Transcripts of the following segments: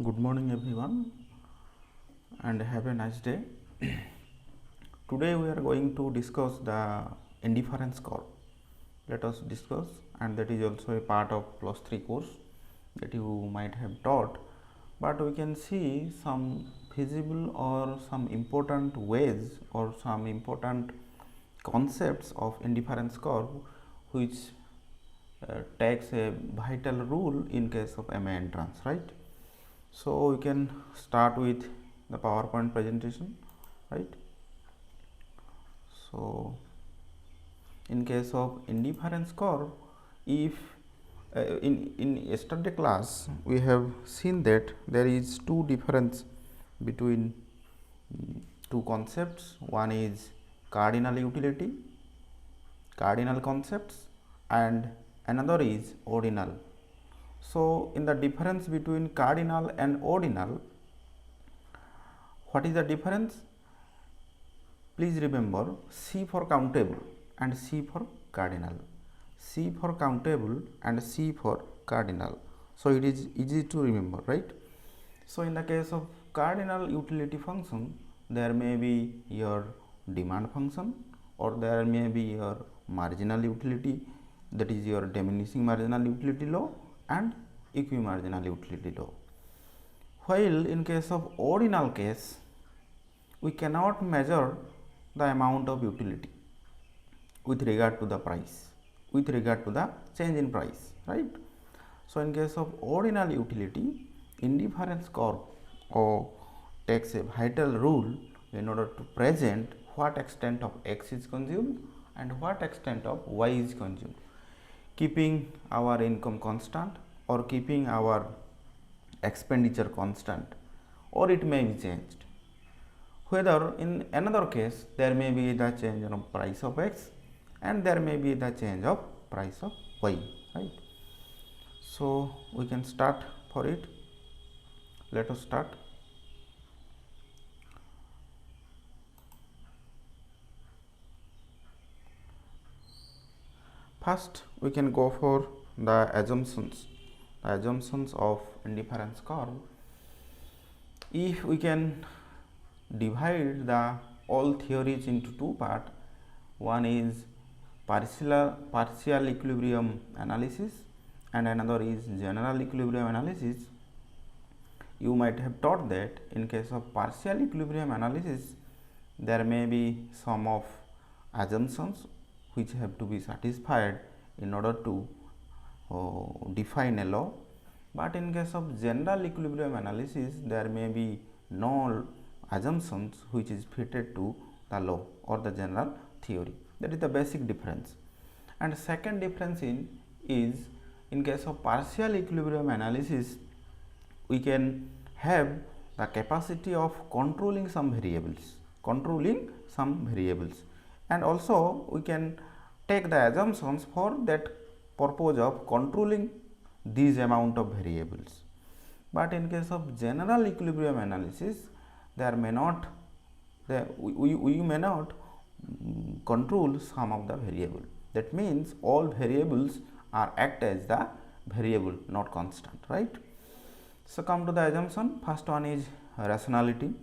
Good morning everyone and have a nice day. Today we are going to discuss the indifference curve. Let us discuss, and that is also a part of plus 3 course that you might have taught, but we can see some feasible or some important ways or some important concepts of indifference curve which takes a vital role in case of MA entrance, right? So we can start with the PowerPoint presentation, right? So in case of indifference curve, if in yesterday class we have seen that there is two difference between two concepts. One is cardinal utility, cardinal concepts, and another is ordinal. So in the difference between cardinal and ordinal, what is the difference? Please remember C for countable and C for cardinal. C for countable and C for cardinal. So it is easy to remember, right? So in the case of cardinal utility function, there may be your demand function, or there may be your marginal utility, that is your diminishing marginal utility law and equimarginal utility law. While in case of ordinal case, we cannot measure the amount of utility with regard to the price, with regard to the change in price, right? So in case of ordinal utility, indifference curve takes a vital role in order to present what extent of X is consumed and what extent of Y is consumed, keeping our income constant or keeping our expenditure constant, or it may be changed. Whether in another case there may be the change of price of X and there may be the change of price of Y, right? So we can start for it. Let us start. First we can go for the assumptions of indifference curve. If we can divide the all theories into two parts, one is partial equilibrium analysis and another is general equilibrium analysis. You might have taught that in case of partial equilibrium analysis, there may be some of assumptions which have to be satisfied in order to define a law, but in case of general equilibrium analysis, there may be no assumptions which is fitted to the law or the general theory. That is the basic difference. And second difference is in case of partial equilibrium analysis, we can have the capacity of controlling some variables, and also we can take the assumptions for that purpose of controlling these amount of variables. But in case of general equilibrium analysis, there may not we may not control some of the variable. That means all variables are act as the variable, not constant, right? So come to the assumption. First one is rationality,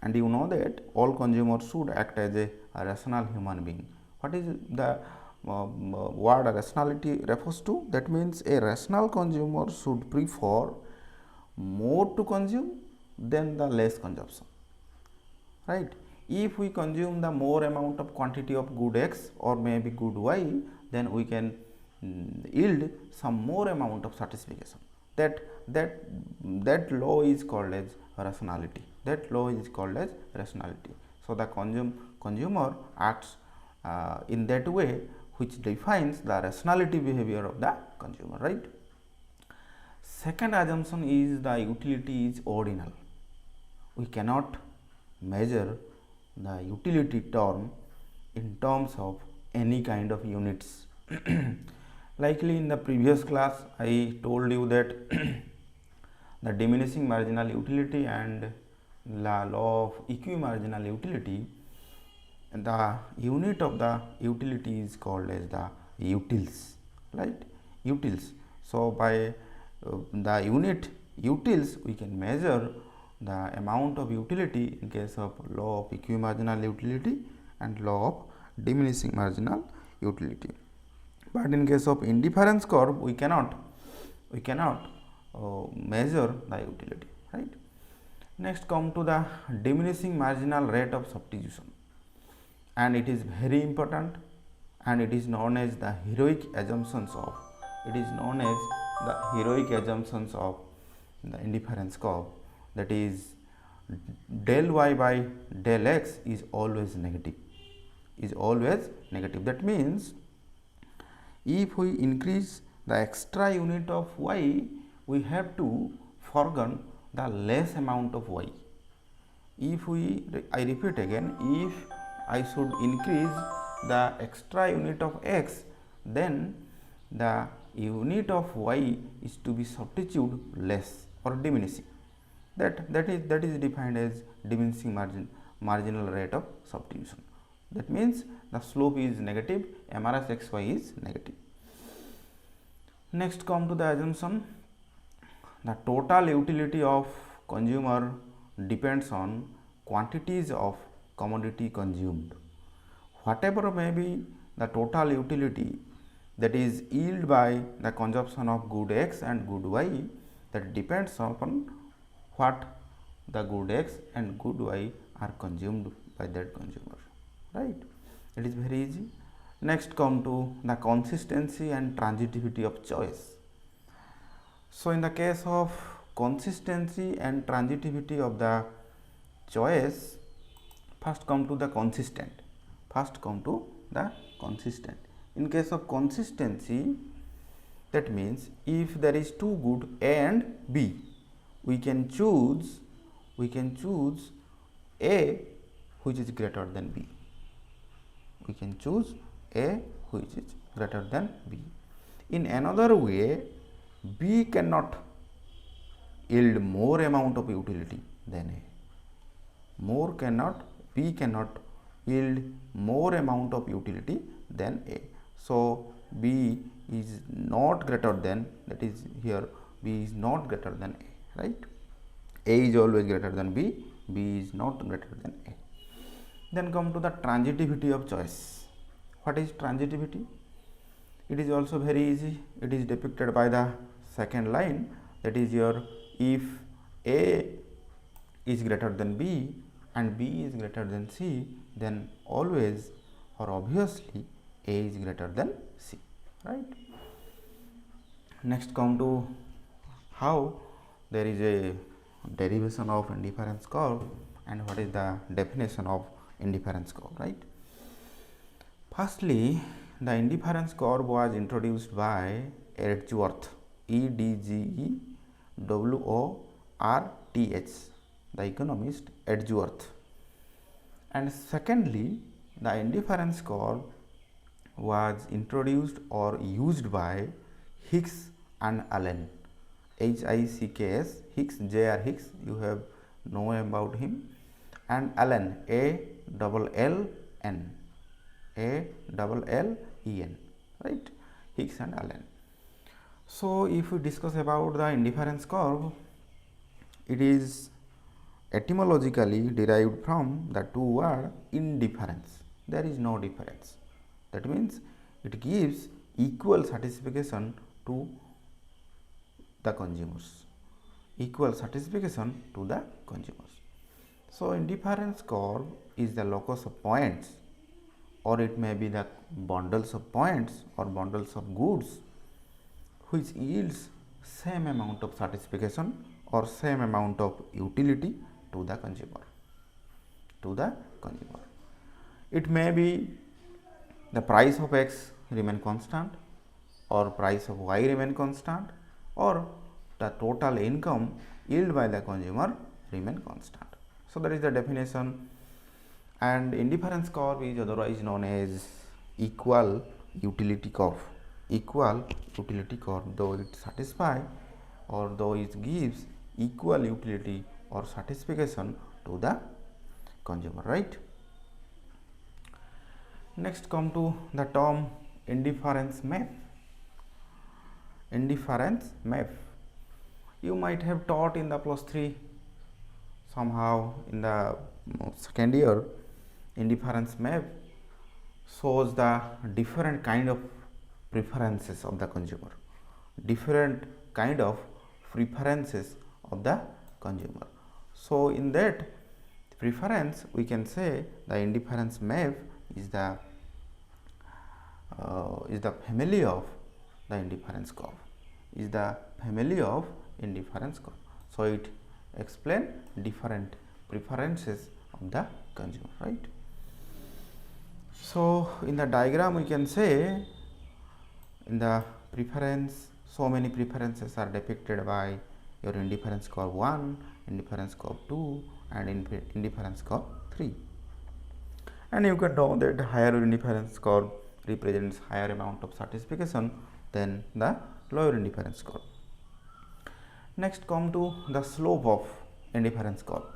and you know that all consumers should act as a rational human being. What is the word rationality refers to? That means a rational consumer should prefer more to consume than the less consumption, right? If we consume the more amount of quantity of good X or maybe good Y, then we can yield some more amount of satisfaction. That law is called as rationality. So the consumer acts in that way, which defines the rationality behavior of the consumer, right? Second assumption is the utility is ordinal. We cannot measure the utility term in terms of any kind of units. Likely in the previous class I told you that the diminishing marginal utility and the law of equimarginal utility, the unit of the utility is called as the utils, right? Utils. So by the unit utils, we can measure the amount of utility in case of law of equimarginal utility and law of diminishing marginal utility. But in case of indifference curve, we cannot measure the utility, right. Next come to the diminishing marginal rate of substitution, and it is very important, and it is known as the heroic assumptions of the indifference curve, that is del y by del x is always negative, that means if we increase the extra unit of y, we have to forego the less amount of y. If I repeat again, if I should increase the extra unit of x, then the unit of y is to be substituted less or diminishing. That is defined as diminishing marginal rate of substitution. That means the slope is negative, MRS xy is negative. Next come to the assumption, the total utility of consumer depends on quantities of commodity consumed. Whatever may be the total utility, that is yield by the consumption of good x and good y, that depends upon what the good x and good y are consumed by that consumer, right. It is very easy. Next come to the consistency and transitivity of choice. So in the case of consistency and transitivity of the choice, first come to the consistent. In case of consistency, that means if there is two good A and B, we can choose A which is greater than B. In another way, B cannot yield more amount of utility than A. B cannot yield more amount of utility than A. So B is not greater than, that is here B is not greater than A, right. A is always greater than B, B is not greater than A. Then come to the transitivity of choice. What is transitivity? It is also very easy. It is depicted by the second line, that is here, if A is greater than B and B is greater than C, then always or obviously A is greater than C, right. Next come to how there is a derivation of indifference curve and what is the definition of indifference curve, right. Firstly, the indifference curve was introduced by Edgeworth, Edgeworth, the economist Edgeworth. And secondly, the indifference curve was introduced or used by Hicks and Allen, Hicks, J.R. Hicks, you have know about him, and Allen, Allen, right, Hicks and Allen. So if we discuss about the indifference curve, it is etymologically derived from the two words indifference. There is no difference. That means it gives equal satisfaction to the consumers. So indifference curve is the locus of points, or it may be the bundles of points or bundles of goods which yields same amount of satisfaction or same amount of utility to the consumer. It may be the price of X remain constant, or price of Y remain constant, or the total income yield by the consumer remain constant. So that is the definition. And indifference curve is otherwise known as equal utility curve, though it satisfies or though it gives equal utility or satisfaction to the consumer, right. Next come to the term indifference map. You you might have taught in the +3 somehow in the second year. Indifference map shows the different kind of preferences of the consumer, different kind of preferences of the consumer. So in that preference, we can say the indifference map is the family of the indifference curve, is the family of indifference curve. So it explain different preferences of the consumer, right? So in the diagram we can say in the preference, so many preferences are depicted by your indifference curve 1, indifference curve 2 and indifference curve 3. And you can know that higher indifference curve represents higher amount of satisfaction than the lower indifference curve. Next come to the slope of indifference curve.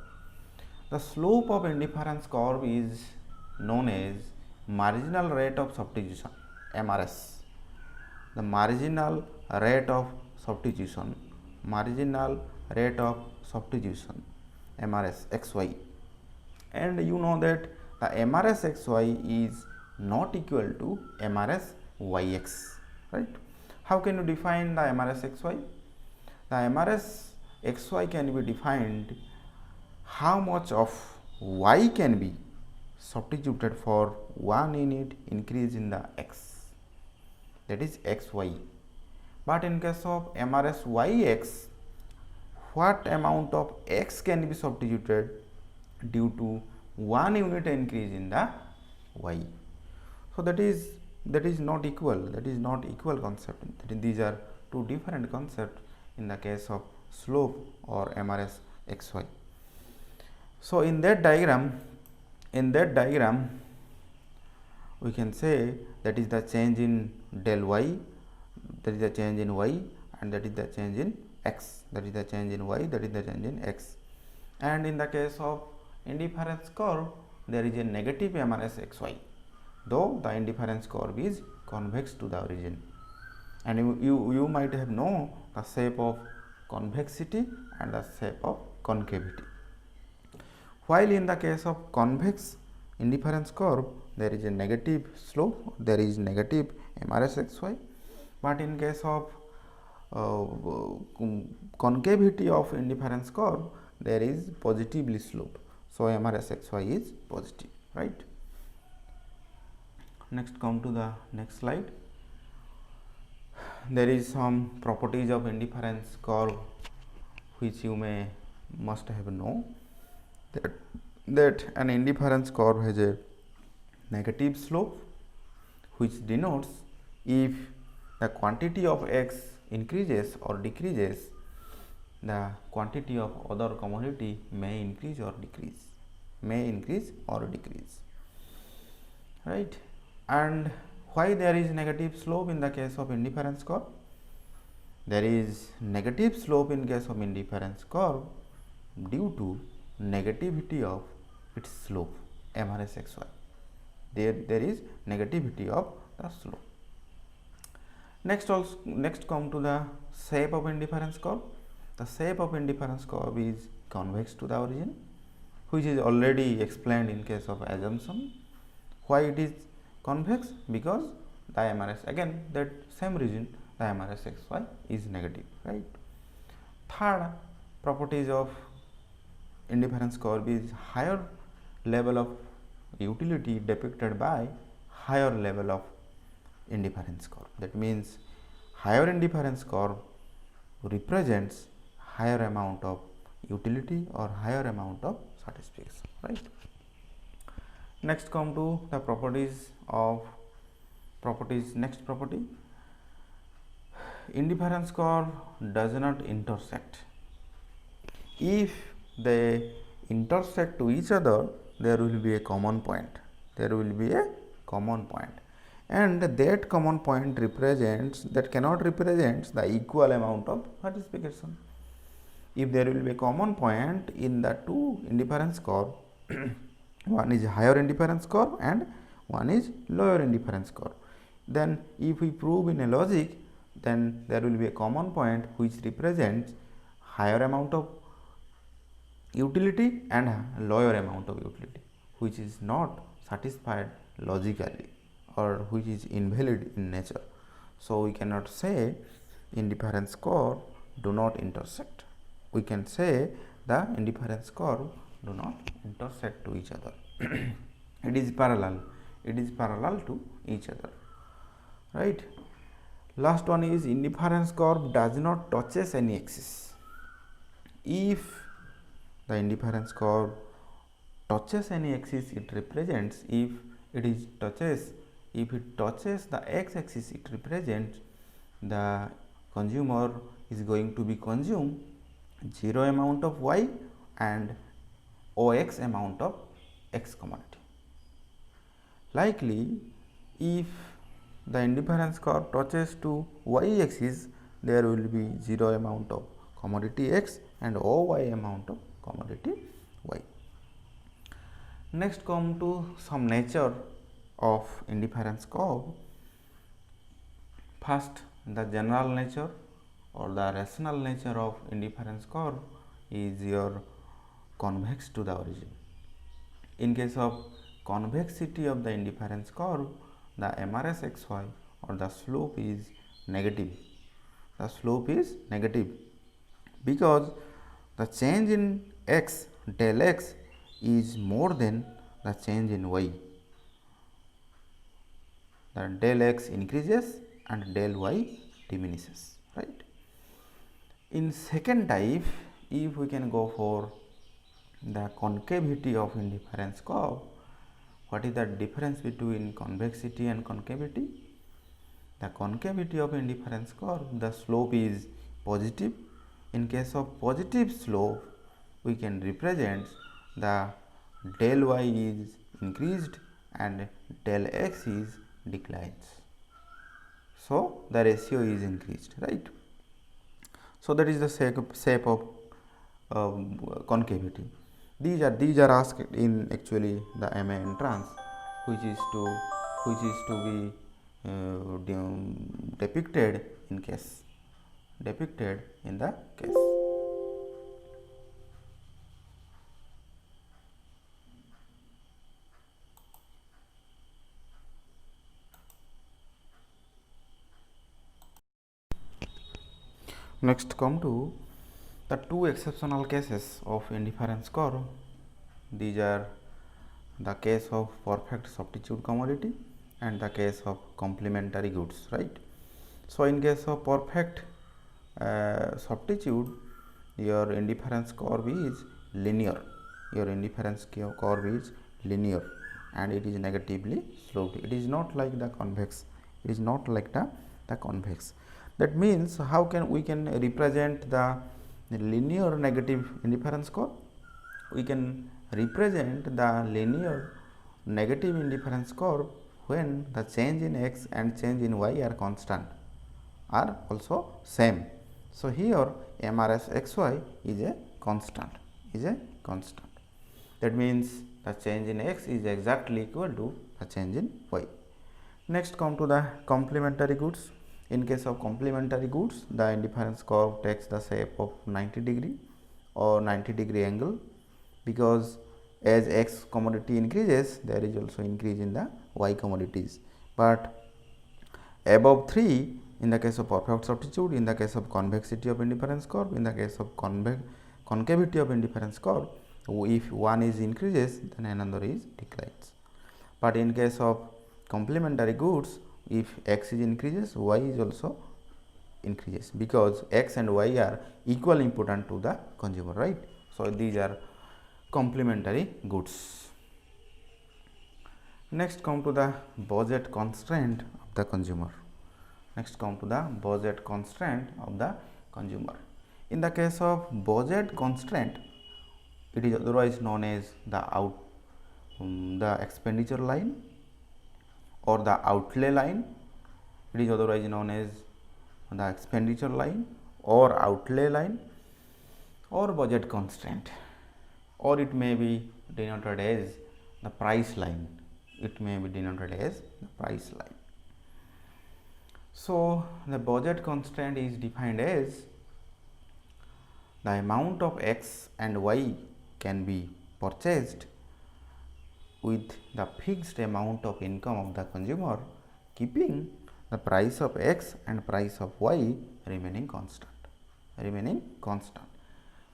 The slope of indifference curve is known as marginal rate of substitution, MRS. The marginal rate of substitution, MRS XY. And you know that the MRS XY is not equal to MRS YX, right? How can you define the MRS XY? The MRS XY can be defined how much of Y can be substituted for 1 unit increase in the X, that is XY. But in case of MRS YX, what amount of X can be substituted due to 1 unit increase in the Y. So that is not equal, that is not equal concept. These are two different concepts in the case of slope or MRS XY. So in that diagram we can say that is the change in del Y, that is the change in Y, and that is the change in X, that is the change in Y, that is the change in X. And in the case of indifference curve, there is a negative MRS XY, though the indifference curve is convex to the origin. And you might have known the shape of convexity and the shape of concavity. While in the case of convex indifference curve, there is a negative slope, there is negative MRS XY, but in case of concavity of indifference curve, there is positively slope. So MRS XY is positive, right? Next, come to the next slide. There is some properties of indifference curve which you must have known, that an indifference curve has a negative slope, which denotes if the quantity of X increases or decreases, the quantity of other commodity may increase or decrease, right? And why there is negative slope in the case of indifference curve? There is negative slope in case of indifference curve due to negativity of its slope, MRS XY. There is negativity of the slope. Next come to the shape of indifference curve. The shape of indifference curve is convex to the origin, which is already explained in case of assumption. Why it is convex? Because the MRS, again that same reason, the MRS XY is negative, right? Third properties of indifference curve is higher level of utility depicted by higher level of indifference curve. That means higher indifference curve represents higher amount of utility or higher amount of satisfaction, right? Next come to the next property. Indifference curve does not intersect. If they intersect to each other, there will be a common point. And that common point cannot represent the equal amount of satisfaction. If there will be a common point in the two indifference curve, one is higher indifference curve and one is lower indifference curve, then if we prove in a logic, then there will be a common point which represents higher amount of utility and a lower amount of utility which is not satisfied logically or which is invalid in nature. So we cannot say indifference curve do not intersect. We can say the indifference curve do not intersect to each other. It is parallel. It is parallel to each other. Right. Last one is indifference curve does not touches any axis. If the indifference curve touches any axis, it represents if it touches the x-axis, it represents the consumer is going to be consume 0 amount of y and ox amount of x commodity. Likely, if the indifference curve touches to y axis, there will be 0 amount of commodity x and oy amount of commodity y. Next come to some nature of indifference curve. First, the general nature or the rational nature of indifference curve is your convex to the origin. In case of convexity of the indifference curve, the MRS xy or the slope is negative. The slope is negative because the change in x del x is more than the change in y. The del x increases and del y diminishes, right? In second type, if we can go for the concavity of indifference curve, what is the difference between convexity and concavity? The concavity of indifference curve, the slope is positive. In case of positive slope, we can represent the del y is increased and del x is declines. So the ratio is increased, right? So that is the shape of concavity. These are asked in actually the MA entrance, which is to be depicted in the case. Next come to the two exceptional cases of indifference curve. These are the case of perfect substitute commodity and the case of complementary goods, right? So in case of perfect substitute, your indifference curve is linear. Your indifference curve is linear and it is negatively sloped. It is not like the convex. It is not like the convex. That means how can we can represent the linear negative indifference curve? We can represent the linear negative indifference curve when the change in x and change in y are constant, are also same. So here MRS xy is a constant, That means the change in x is exactly equal to the change in y. Next come to the complementary goods. In case of complementary goods, the indifference curve takes the shape of 90° or 90° angle, because as x commodity increases, there is also increase in the y commodities. But above 3 in the case of perfect substitute, in the case of convexity of indifference curve, in the case of concavity of indifference curve, if one is increases, then another is declines. But in case of complementary goods, if x is increases, y is also increases, because x and y are equally important to the consumer, right? So these are complementary goods. Next come to the budget constraint of the consumer. In the case of budget constraint, it is otherwise known as the expenditure line or the outlay line. It is otherwise known as the expenditure line or outlay line or budget constraint, or it may be denoted as the price line. So the budget constraint is defined as the amount of x and y can be purchased with the fixed amount of income of the consumer, keeping the price of x and price of y remaining constant.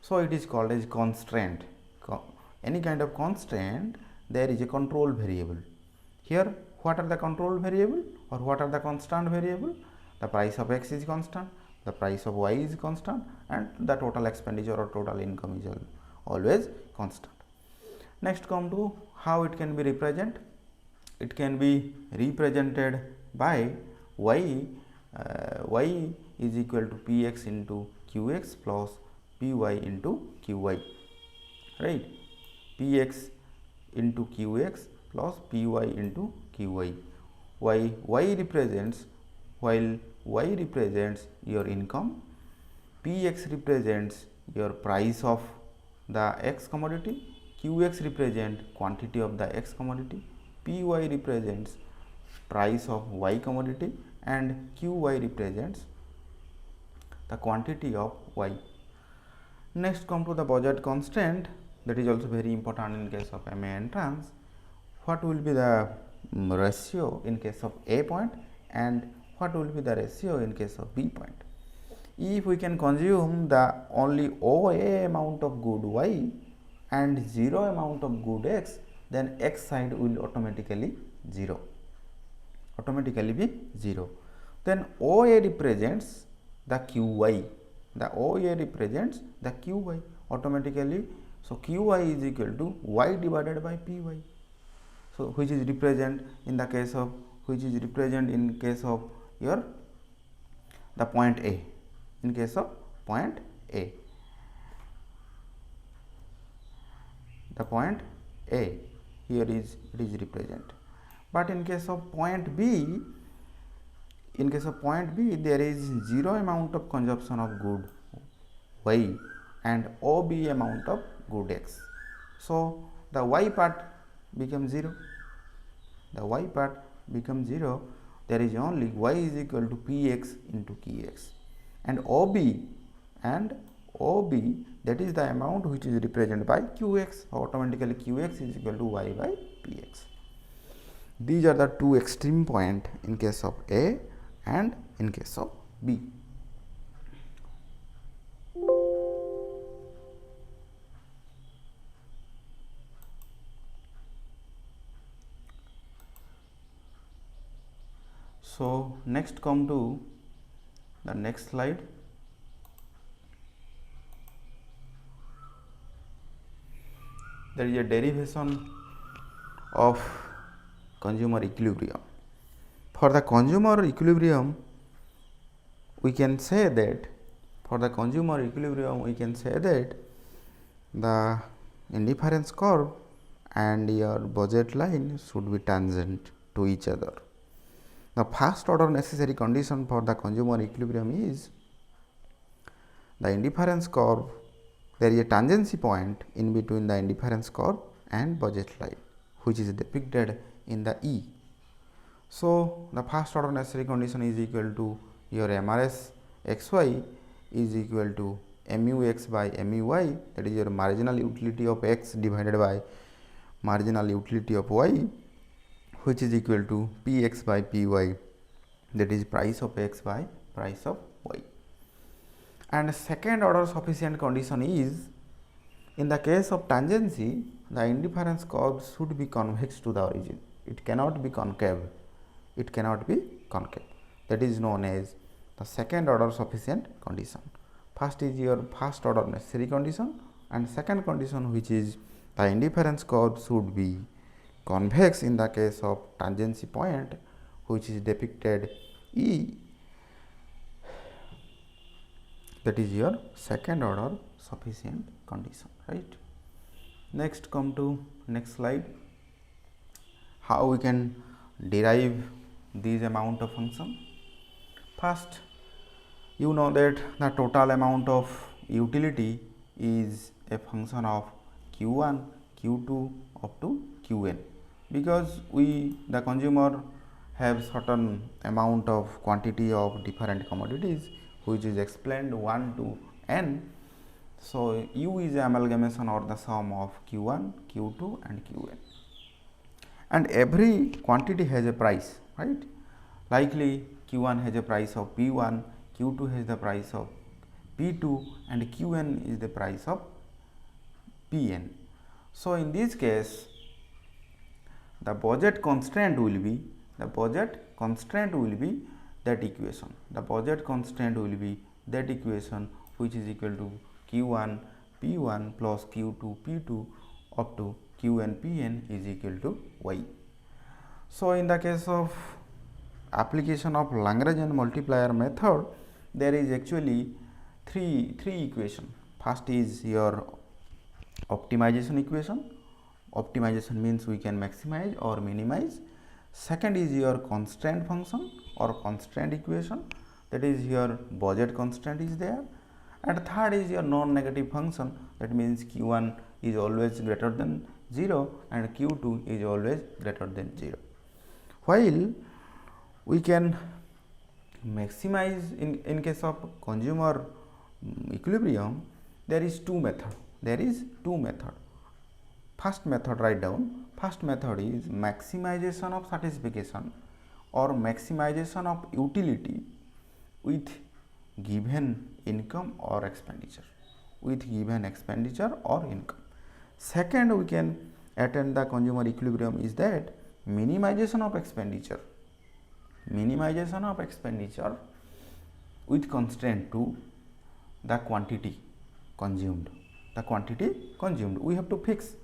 So it is called as constraint. Any kind of constraint, there is a control variable. Here, what are the control variable or what are the constant variable? The price of x is constant, the price of y is constant, and the total expenditure or total income is always constant. Next, come to how it can be represented. It can be represented by y. Y is equal to px into qx plus py into qy, right? Px into qx plus py into qy. Y represents, while y represents your income, px represents your price of the x commodity, qx represent quantity of the x commodity, py represents price of y commodity, and qy represents the quantity of y. Next, come to the budget constraint. That is also very important in case of MA entrance. What will be the ratio in case of A point and what will be the ratio in case of B point? If we can consume the only OA amount of good y and 0 amount of good x, then x side will automatically be 0. Then OA represents the QY. The OA represents the QY automatically. So QY is equal to y divided by PY. So which is represent in the case of your the point A. In case of point A, the point A here is represent. But in case of point B, there is 0 amount of consumption of good y and OB amount of good x. So the y part becomes 0. There is only y is equal to px into kx, and OB that is the amount which is represented by qx. Automatically qx is equal to y by px. These are the two extreme points in case of A and in case of B. So next, come to the next slide. There is a derivation of consumer equilibrium. For the consumer equilibrium, we can say that the indifference curve and your budget line should be tangent to each other. The first order necessary condition for the consumer equilibrium is the indifference curve. There is a tangency point in between the indifference curve and budget line, which is depicted in the E. So the first order necessary condition is equal to your MRS xy is equal to mu x by mu y, that is your marginal utility of x divided by marginal utility of y, which is equal to px by py, that is price of x by price of y. And second order sufficient condition is, in the case of tangency, the indifference curve should be convex to the origin. It cannot be concave. That is known as the second order sufficient condition. First is your first order necessary condition, and second condition, which is the indifference curve should be convex in the case of tangency point, which is depicted E. That is your second order sufficient condition, right? Next, come to next slide. How we can derive these amount of function. First, you know that the total amount of utility is a function of q1, q2 up to qn, because the consumer have certain amount of quantity of different commodities which is explained 1 to n. So U is amalgamation or the sum of Q1, Q2 and Qn, and every quantity has a price, right? Likely Q1 has a price of P1, Q2 has the price of P2 and Qn is the price of Pn. So in this case the budget constraint will be that equation. The budget constraint will be that equation which is equal to Q1 P1 plus Q2 P2 up to Qn Pn is equal to Y. So in the case of application of Lagrangian multiplier method, there is actually three equation. First is your optimization equation. Optimization means we can maximize or minimize. Second is your constraint function or constraint equation, that is your budget constraint is there. And third is your non-negative function, that means Q1 is always greater than 0 and Q2 is always greater than 0. While we can maximize in case of consumer equilibrium, there is two method. First method, write down. First method is maximization of satisfaction or maximization of utility with given income or expenditure. Second, we can attain the consumer equilibrium is that minimization of expenditure with constraint to the quantity consumed. We have to fix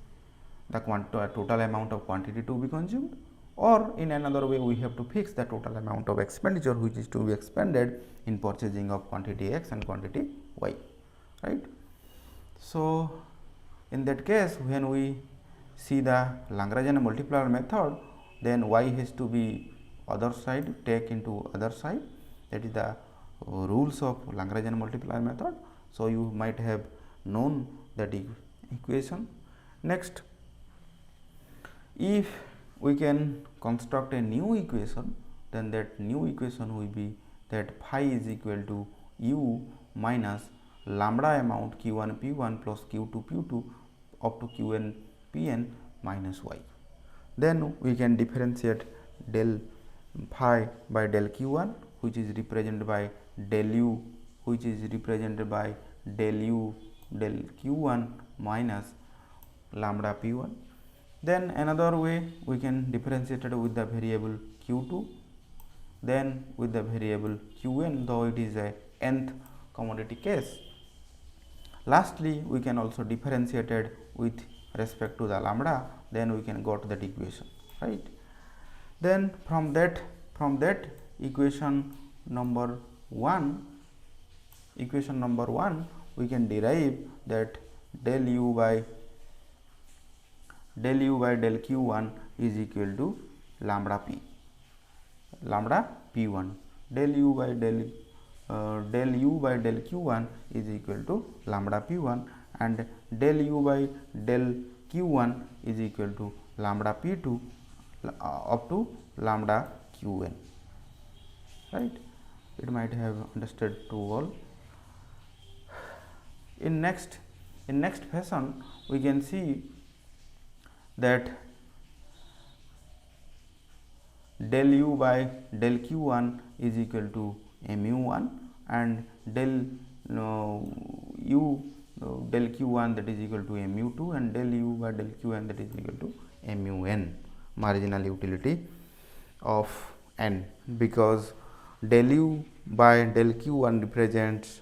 the total amount of quantity to be consumed, or in another way we have to fix the total amount of expenditure which is to be expended in purchasing of quantity X and quantity Y, right. So in that case, when we see the Lagrangian multiplier method, then Y has to be other side, take into other side, that is the rules of Lagrangian multiplier method. So you might have known that equation. Next, if we can construct a new equation, then that new equation will be that phi is equal to U minus lambda amount Q1 P1 plus Q2 P2 up to Qn Pn minus Y. Then we can differentiate del phi by del Q1, which is represented by del U, which is represented by del U del Q1 minus lambda P1. Then another way we can differentiate it with the variable Q2, then with the variable Qn, though it is a nth commodity case. Lastly, we can also differentiate it with respect to the lambda, then we can got that equation, right. Then from that equation number 1 we can derive that del U by del Q1 is equal to lambda P1. Del U by del Q1 is equal to lambda P1, and del U by del Q1 is equal to lambda P2 up to lambda Qn, right. It might have understood to all. In next fashion we can see that del U by del Q1 is equal to mu1 and del U del Q1 that is equal to mu2 and del U by del Qn that is equal to mun, marginal utility of n, because del U by del Q1 represents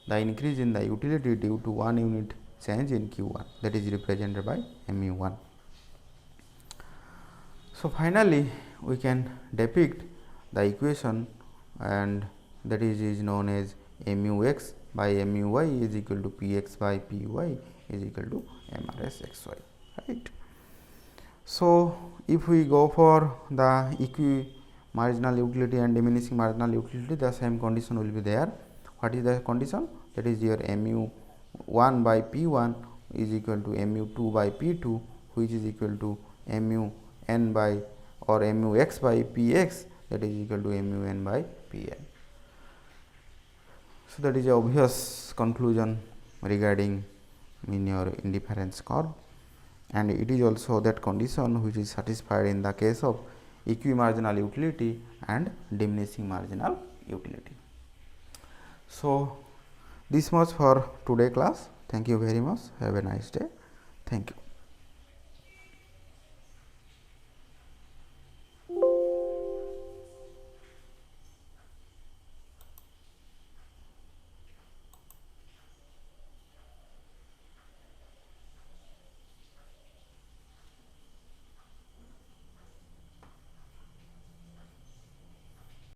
the increase in the utility due to 1 unit change in Q1, that is represented by mu1. So finally we can depict the equation, and that is known as mux by muy is equal to px by py is equal to mrs xy, right. So if we go for the marginal utility and diminishing marginal utility, the same condition will be there. What is the condition? That is your mu1 by p1 is equal to mu2 by p2, which is equal to mun by or mux by px, that is equal to mun by pn. So that is a obvious conclusion regarding in your indifference curve, and it is also that condition which is satisfied in the case of equimarginal utility and diminishing marginal utility. So, this much for today class. Thank you very much. Have a nice day. Thank you.